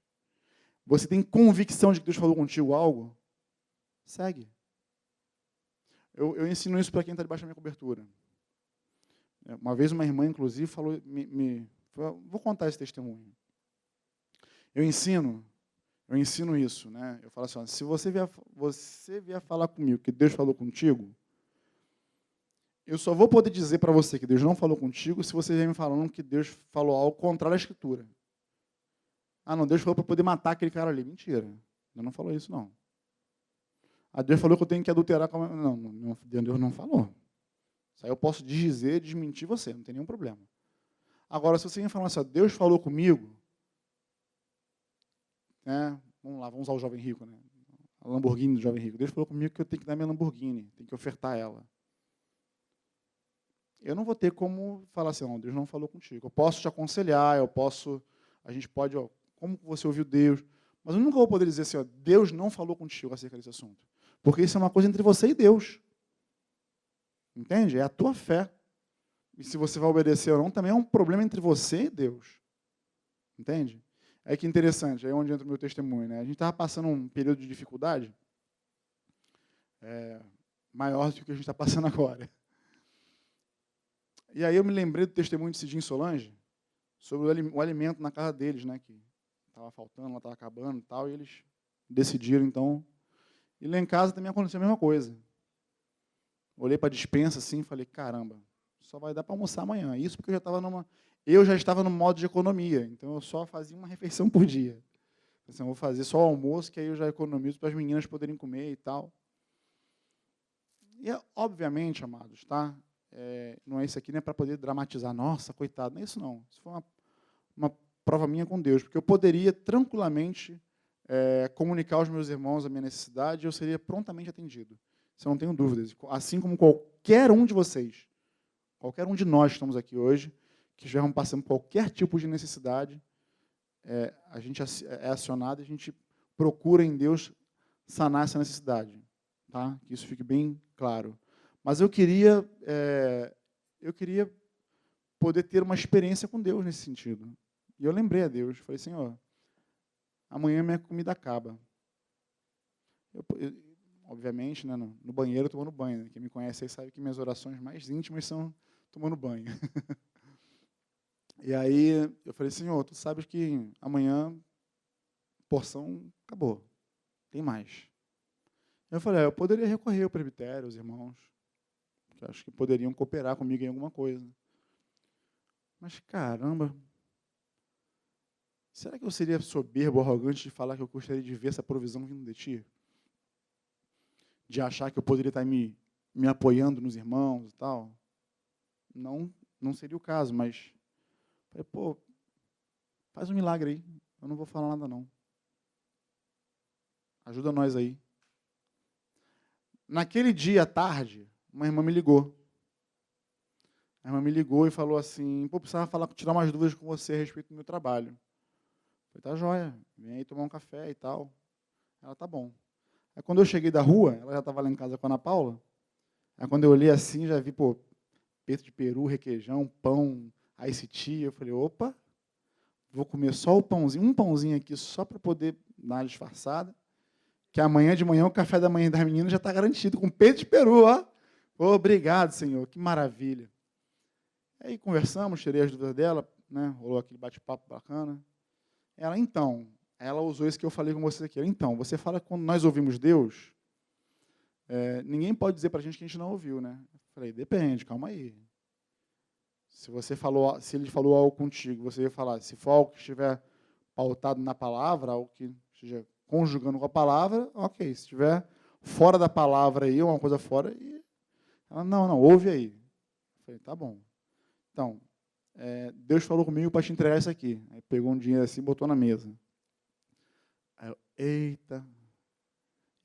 S1: Você tem convicção de que Deus falou contigo algo? Segue. Eu ensino isso para quem está debaixo da minha cobertura. Uma vez uma irmã, inclusive, falou, vou contar esse testemunho. Eu ensino isso, né? Eu falo assim, ó, se você vier falar comigo que Deus falou contigo, eu só vou poder dizer para você que Deus não falou contigo se você vier me falando que Deus falou algo contrário à Escritura. Ah, não, Deus falou para poder matar aquele cara ali. Mentira. Deus não falou isso, não. Ah, Deus falou que eu tenho que adulterar com a... Não, Deus não falou. Isso aí eu posso dizer, desmentir você, não tem nenhum problema. Agora, se você me falar assim, ó, Deus falou comigo, né? Vamos lá, vamos usar o jovem rico, né? A Lamborghini do jovem rico. Deus falou comigo que eu tenho que dar minha Lamborghini, tenho que ofertar ela. Eu não vou ter como falar assim, não, Deus não falou contigo. Eu posso te aconselhar, a gente pode, ó, como você ouviu Deus, mas eu nunca vou poder dizer assim, ó, Deus não falou contigo acerca desse assunto. Porque isso é uma coisa entre você e Deus. Entende? É a tua fé. E se você vai obedecer ou não, também é um problema entre você e Deus. Entende? É que interessante, aí é onde entra o meu testemunho. Né? A gente estava passando um período de dificuldade maior do que o que a gente está passando agora. E aí eu me lembrei do testemunho de Cidinho Solange sobre o alimento na casa deles, né, que estava faltando, estava acabando e tal, e eles decidiram, então... E lá em casa também aconteceu a mesma coisa. Olhei para a despensa assim e falei, caramba, só vai dar para almoçar amanhã. Isso porque eu já estava no modo de economia, então eu só fazia uma refeição por dia. Assim, eu vou fazer só o almoço, que aí eu já economizo para as meninas poderem comer e tal. E, obviamente, amados, tá? Não é isso aqui, não é para poder dramatizar, nossa, coitado, não é isso não. Isso foi uma prova minha com Deus, porque eu poderia tranquilamente comunicar aos meus irmãos a minha necessidade e eu seria prontamente atendido. Isso eu não tenho dúvidas. Assim como qualquer um de vocês, qualquer um de nós que estamos aqui hoje, que estivermos passando por qualquer tipo de necessidade, a gente é acionado e a gente procura em Deus sanar essa necessidade. Tá? Que isso fique bem claro. Mas eu queria poder ter uma experiência com Deus nesse sentido. E eu lembrei a Deus, falei, Senhor, amanhã minha comida acaba. Obviamente, né, no banheiro, tomando banho. Né? Quem me conhece aí sabe que minhas orações mais íntimas são tomando banho. E aí eu falei, Senhor, tu sabes que amanhã a porção acabou. Tem mais. Eu falei, eu poderia recorrer ao presbitério, aos irmãos, que acho que poderiam cooperar comigo em alguma coisa. Mas, caramba, será que eu seria soberbo, arrogante de falar que eu gostaria de ver essa provisão vindo de ti? De achar que eu poderia estar me apoiando nos irmãos e tal? Não seria o caso, mas Falei, pô, faz um milagre aí. Eu não vou falar nada, não. Ajuda nós aí. Naquele dia, à tarde, uma irmã me ligou. A irmã me ligou e falou assim, pô, precisava tirar umas dúvidas com você a respeito do meu trabalho. Eu falei, tá joia, vem aí tomar um café e tal. Ela, tá bom. Aí quando eu cheguei da rua, ela já estava lá em casa com a Ana Paula, aí quando eu olhei assim, já vi, pô, peito de peru, requeijão, pão, ice tea. Eu falei, opa, vou comer só o pãozinho, um pãozinho aqui, só para poder dar uma disfarçada, que amanhã de manhã o café da manhã das meninas já está garantido, com peito de peru, ó. Obrigado, Senhor, que maravilha. Aí conversamos, tirei as dúvidas dela, né, rolou aquele bate-papo bacana. Ela usou isso que eu falei com você aqui. Então, você fala que quando nós ouvimos Deus, ninguém pode dizer para a gente que a gente não ouviu, né? Eu falei, depende, calma aí. Se ele falou algo contigo, você ia falar, se for algo que estiver pautado na palavra, algo que esteja conjugando com a palavra, ok. Se estiver fora da palavra aí, uma coisa fora, ela, não, ouve aí. Eu falei, tá bom. Então, Deus falou comigo para te entregar isso aqui. Aí pegou um dinheiro assim e botou na mesa. Aí eu, eita.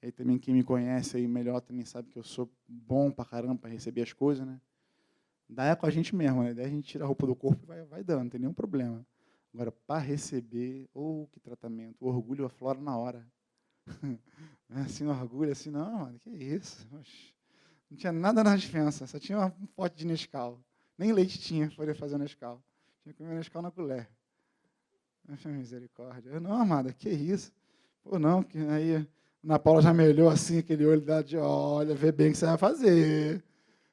S1: Aí também quem me conhece aí melhor também sabe que eu sou bom pra caramba para receber as coisas, né? Daí é com a gente mesmo, né? Daí a gente tira a roupa do corpo e vai dando, não tem nenhum problema. Agora, para receber, que tratamento, o orgulho aflora na hora. Assim, orgulho, assim, não, mano, que isso? Oxe. Não tinha nada na dispensa, só tinha um pote de Nescau. Nem leite tinha para poder fazer Nescau. Tinha que comer Nescau na colher. Misericórdia. Eu, não, amada, que isso? Pô, não, que aí Ana Paula já melhorou assim, aquele olho dela de, olha, vê bem o que você vai fazer.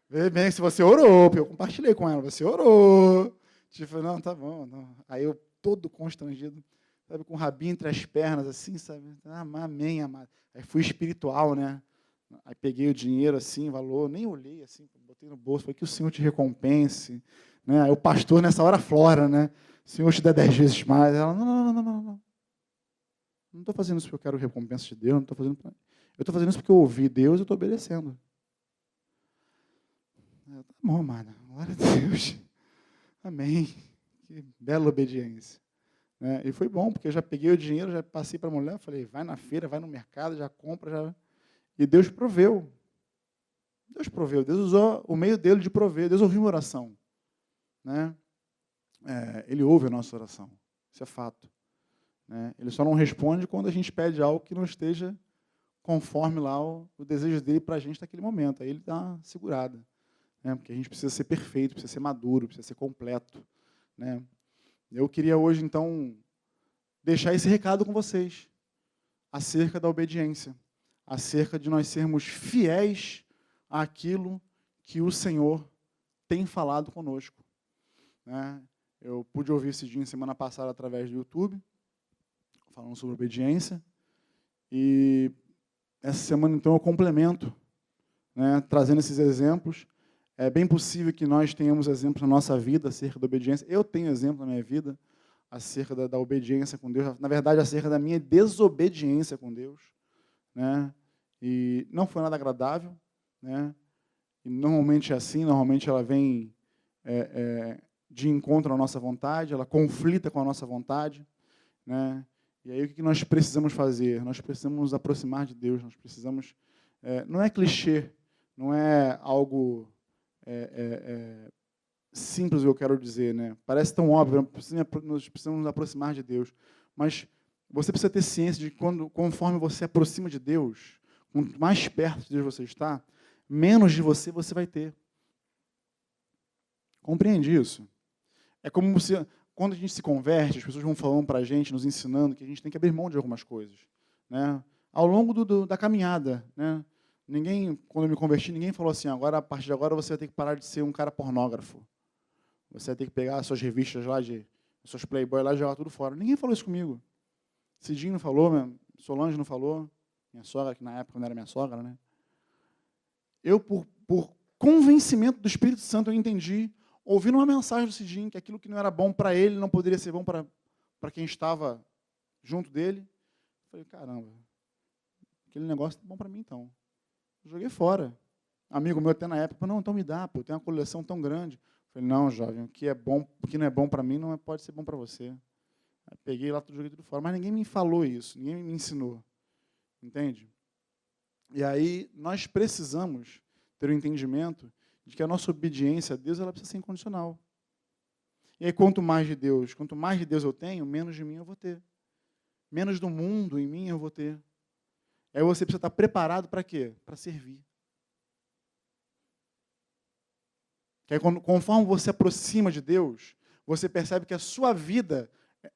S1: Vê bem se você orou, porque eu compartilhei com ela, você orou. Tipo, não, tá bom. Não. Aí eu, todo constrangido, sabe, com o rabinho entre as pernas, assim, sabe? Amém, amado. Aí fui espiritual, né? Aí peguei o dinheiro, assim, valor, nem olhei, assim, botei no bolso, falei que o Senhor te recompense. Né? Aí o pastor, nessa hora, flora, né? O Senhor te dá 10 vezes mais. Ela, não. Não estou fazendo isso porque eu quero recompensa de Deus, não estou fazendo. Eu estou fazendo isso porque eu ouvi Deus e estou obedecendo. Tá bom, amada. Glória a Deus. Amém. Que bela obediência. E foi bom, porque eu já peguei o dinheiro, já passei para a mulher, falei, vai na feira, vai no mercado, já compra, já... E Deus proveu. Deus proveu. Deus usou o meio dele de prover. Deus ouviu uma oração. Né? Ele ouve a nossa oração. Isso é fato. Né? Ele só não responde quando a gente pede algo que não esteja conforme lá o desejo dele para a gente naquele momento. Aí ele dá uma segurada. Né? Porque a gente precisa ser perfeito, precisa ser maduro, precisa ser completo. Né? Eu queria hoje, então, deixar esse recado com vocês, acerca da obediência, acerca de nós sermos fiéis àquilo que o Senhor tem falado conosco. Né? Eu pude ouvir esse dia semana passada através do YouTube, falando sobre obediência, e essa semana, então, eu complemento, né, trazendo esses exemplos. É bem possível que nós tenhamos exemplos na nossa vida acerca da obediência. Eu tenho exemplo na minha vida acerca da obediência com Deus, na verdade, acerca da minha desobediência com Deus. Né? E não foi nada agradável. Né? E normalmente é assim, normalmente ela vem de encontro à nossa vontade, ela conflita com a nossa vontade. Né? E aí o que nós precisamos fazer? Nós precisamos nos aproximar de Deus, nós precisamos... não é clichê, não é algo simples o que eu quero dizer, né? Parece tão óbvio, nós precisamos nos aproximar de Deus, mas você precisa ter ciência de que conforme você se aproxima de Deus, quanto mais perto de Deus você está, menos de você vai ter. Compreende isso? É como se, quando a gente se converte, as pessoas vão falando para a gente, nos ensinando que a gente tem que abrir mão de algumas coisas. Né? Ao longo da caminhada, né? Quando eu me converti, ninguém falou assim, agora, a partir de agora você vai ter que parar de ser um cara pornógrafo. Você vai ter que pegar as suas revistas lá, as suas Playboy lá e jogar tudo fora. Ninguém falou isso comigo. Cidinho não falou, Solange não falou, minha sogra, que na época não era minha sogra, né? Eu, por convencimento do Espírito Santo, eu entendi, ouvindo uma mensagem do Cidinho, que aquilo que não era bom para ele não poderia ser bom para quem estava junto dele. Eu falei, caramba, aquele negócio é bom para mim, então. Eu joguei fora. Amigo meu até na época, não, então me dá, pô, tem uma coleção tão grande. Falei, não, jovem, o que é bom, o que não é bom para mim não pode ser bom para você. Aí peguei lá, joguei tudo fora. Mas ninguém me falou isso, ninguém me ensinou. Entende? E aí nós precisamos ter o entendimento de que a nossa obediência a Deus ela precisa ser incondicional. E aí quanto mais de Deus eu tenho, menos de mim eu vou ter. Menos do mundo em mim eu vou ter. Aí você precisa estar preparado para quê? Para servir. Que aí, conforme você aproxima de Deus, você percebe que a sua vida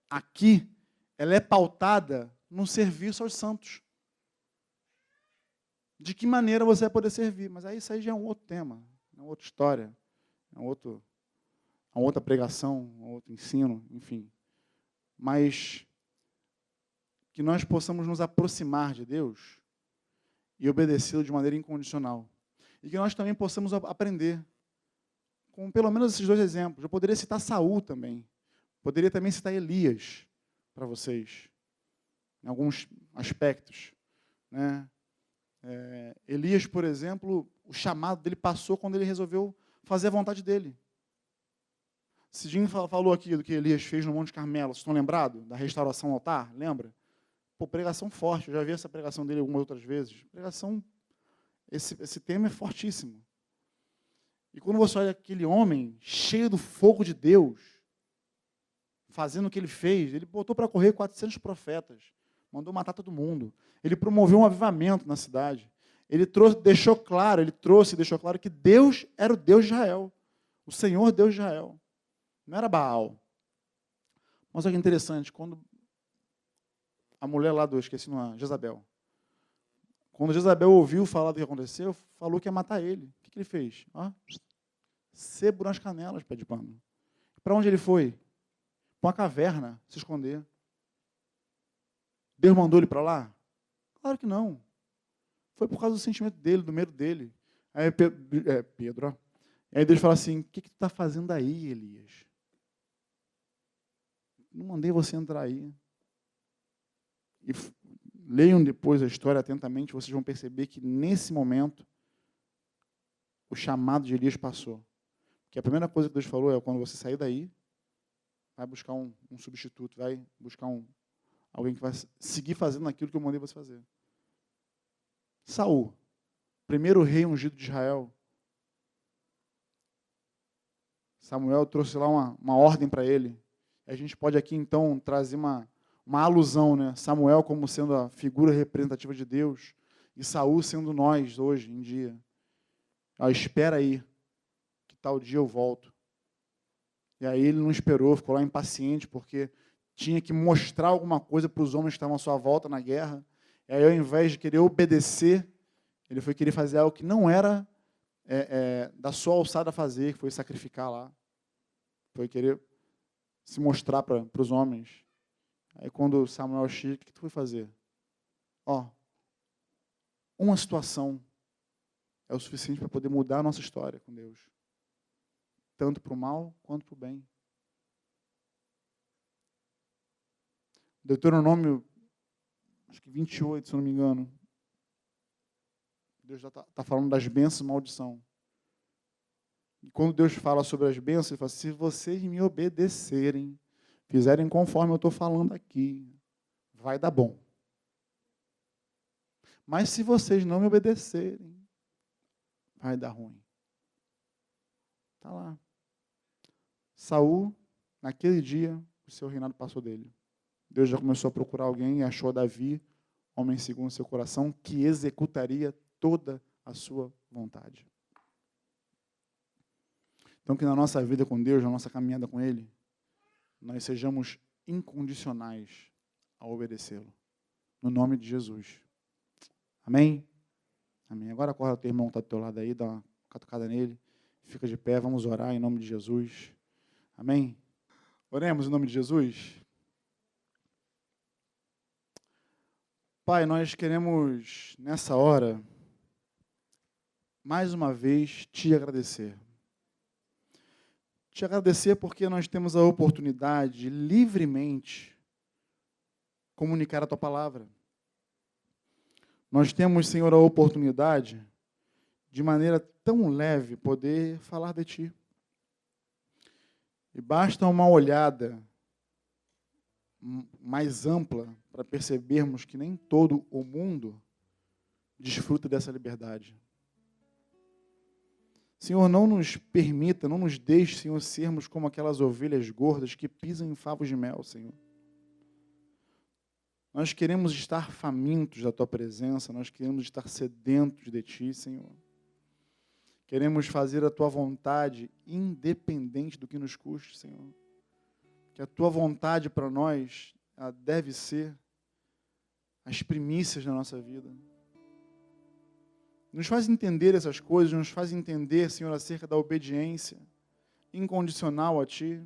S1: aqui, ela é pautada no serviço aos santos. De que maneira você vai poder servir? Mas aí isso aí já é um outro tema, é uma outra história, é uma outra pregação, um outro ensino, enfim. Mas que nós possamos nos aproximar de Deus e obedecê-lo de maneira incondicional. E que nós também possamos aprender com pelo menos esses dois exemplos. Eu poderia citar Saul também. Poderia também citar Elias para vocês, em alguns aspectos. Né? Elias, por exemplo, o chamado dele passou quando ele resolveu fazer a vontade dele. Cidinho falou aqui do que Elias fez no Monte Carmelo. Vocês estão lembrados da restauração ao altar? Lembra? Pô, pregação forte. Eu já vi essa pregação dele algumas outras vezes. Pregação, esse tema é fortíssimo. E quando você olha aquele homem cheio do fogo de Deus, fazendo o que ele fez, ele botou para correr 400 profetas, mandou matar todo mundo. Ele promoveu um avivamento na cidade. Ele deixou claro que Deus era o Deus de Israel, o Senhor Deus de Israel. Não era Baal. Mas olha que interessante, quando a mulher lá esqueci o nome, Jezabel. Quando Jezabel ouviu falar do que aconteceu, falou que ia matar ele. O que ele fez? Sebo nas canelas, pé de pano. Para onde ele foi? Para uma caverna, se esconder. Deus mandou ele para lá? Claro que não. Foi por causa do sentimento dele, do medo dele. Aí Pedro, ó. Aí Deus fala assim, o que tu está fazendo aí, Elias? Não mandei você entrar aí. E leiam depois a história atentamente, vocês vão perceber que nesse momento o chamado de Elias passou. Porque a primeira coisa que Deus falou é, quando você sair daí, vai buscar um substituto, vai buscar alguém que vai seguir fazendo aquilo que eu mandei você fazer. Saul, primeiro rei ungido de Israel. Samuel trouxe lá uma ordem para ele. A gente pode aqui, então, trazer uma alusão, né? Samuel como sendo a figura representativa de Deus e Saul sendo nós, hoje em dia. Espera aí, que tal dia eu volto. E aí ele não esperou, ficou lá impaciente, porque tinha que mostrar alguma coisa para os homens que estavam à sua volta na guerra. E aí, ao invés de querer obedecer, ele foi querer fazer algo que não era da sua alçada fazer, que foi sacrificar lá. Foi querer se mostrar para os homens. Aí quando Samuel chega, o que tu foi fazer? Uma situação é o suficiente para poder mudar a nossa história com Deus. Tanto para o mal quanto para o bem. Deuteronômio, acho que 28, se eu não me engano. Deus já está falando das bênçãos e maldição. E quando Deus fala sobre as bênçãos, ele fala, se vocês me obedecerem, fizerem conforme eu estou falando aqui, vai dar bom. Mas se vocês não me obedecerem, vai dar ruim. Está lá. Saul, naquele dia, o seu reinado passou dele. Deus já começou a procurar alguém e achou Davi, homem segundo o seu coração, que executaria toda a sua vontade. Então, que na nossa vida com Deus, na nossa caminhada com Ele, nós sejamos incondicionais a obedecê-lo. No nome de Jesus. Amém? Amém. Agora acorda o teu irmão que está do teu lado aí, dá uma catucada nele, fica de pé, vamos orar em nome de Jesus. Amém? Oremos em nome de Jesus. Pai, nós queremos, nessa hora, mais uma vez, te agradecer. Te agradecer porque nós temos a oportunidade de livremente comunicar a tua palavra. Nós temos, Senhor, a oportunidade de maneira tão leve poder falar de ti. E basta uma olhada mais ampla para percebermos que nem todo o mundo desfruta dessa liberdade. Senhor, não nos permita, não nos deixe, Senhor, sermos como aquelas ovelhas gordas que pisam em favos de mel, Senhor. Nós queremos estar famintos da Tua presença, nós queremos estar sedentos de Ti, Senhor. Queremos fazer a Tua vontade, independente do que nos custe, Senhor. Que a Tua vontade para nós deve ser as primícias da nossa vida. Nos faz entender essas coisas, nos faz entender, Senhor, acerca da obediência incondicional a Ti.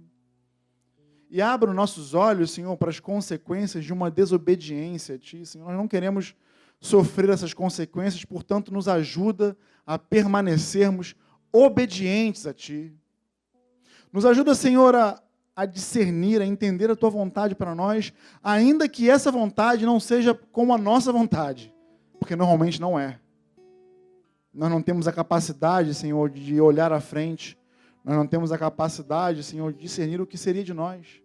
S1: E abra os nossos olhos, Senhor, para as consequências de uma desobediência a Ti, Senhor. Nós não queremos sofrer essas consequências, portanto, nos ajuda a permanecermos obedientes a Ti. Nos ajuda, Senhor, a discernir, a entender a Tua vontade para nós, ainda que essa vontade não seja como a nossa vontade, porque normalmente não é. Nós não temos a capacidade, Senhor, de olhar à frente. Nós não temos a capacidade, Senhor, de discernir o que seria de nós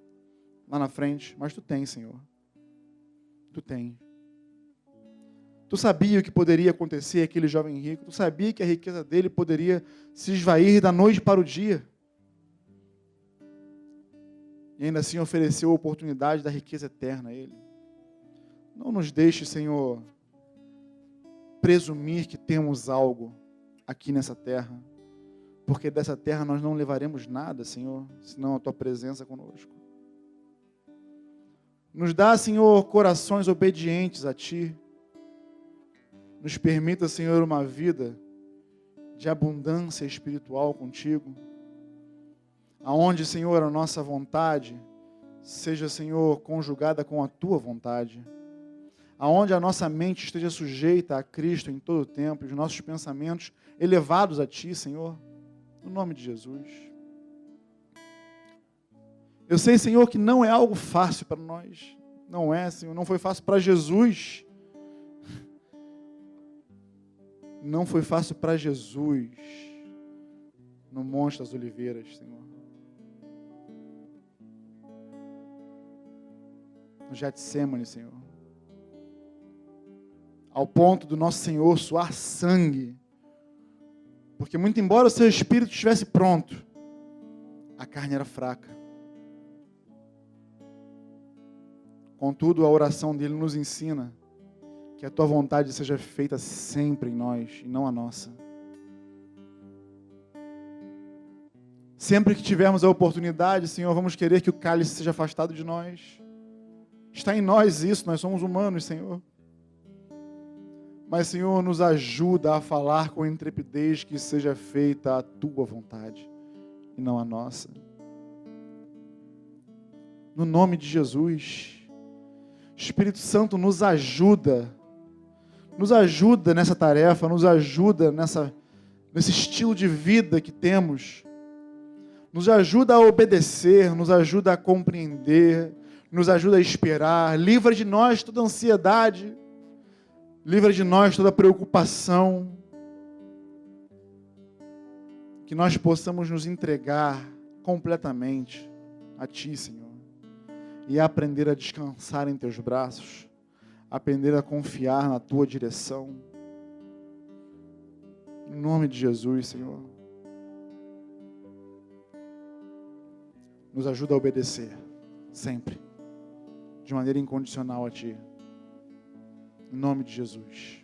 S1: lá na frente. Mas Tu tens, Senhor. Tu tens. Tu sabia o que poderia acontecer àquele jovem rico. Tu sabia que a riqueza dele poderia se esvair da noite para o dia. E ainda assim ofereceu a oportunidade da riqueza eterna a ele. Não nos deixe, Senhor, presumir que temos algo aqui nessa terra, porque dessa terra nós não levaremos nada, Senhor, senão a Tua presença conosco. Nos dá, Senhor, corações obedientes a Ti. Nos permita, Senhor, uma vida de abundância espiritual contigo, aonde, Senhor, a nossa vontade seja, Senhor, conjugada com a Tua vontade, aonde a nossa mente esteja sujeita a Cristo em todo o tempo, e os nossos pensamentos elevados a Ti, Senhor, no nome de Jesus. Eu sei, Senhor, que não é algo fácil para nós, não é, Senhor, não foi fácil para Jesus, não foi fácil para Jesus no Monte das Oliveiras, Senhor, no Getsêmani, Senhor, ao ponto do nosso Senhor suar sangue, porque muito embora o seu espírito estivesse pronto, a carne era fraca. Contudo, a oração dele nos ensina que a Tua vontade seja feita sempre em nós e não a nossa. Sempre que tivermos a oportunidade, Senhor, vamos querer que o cálice seja afastado de nós. Está em nós isso, nós somos humanos, Senhor. Mas, Senhor, nos ajuda a falar com intrepidez que seja feita a Tua vontade e não a nossa. No nome de Jesus, Espírito Santo nos ajuda nessa tarefa, nos ajuda nesse estilo de vida que temos, nos ajuda a obedecer, nos ajuda a compreender, nos ajuda a esperar, livra de nós toda ansiedade, livra de nós toda preocupação, que nós possamos nos entregar completamente a Ti, Senhor, e aprender a descansar em Teus braços, aprender a confiar na Tua direção, em nome de Jesus, Senhor. Nos ajuda a obedecer, sempre, de maneira incondicional a Ti. Em nome de Jesus.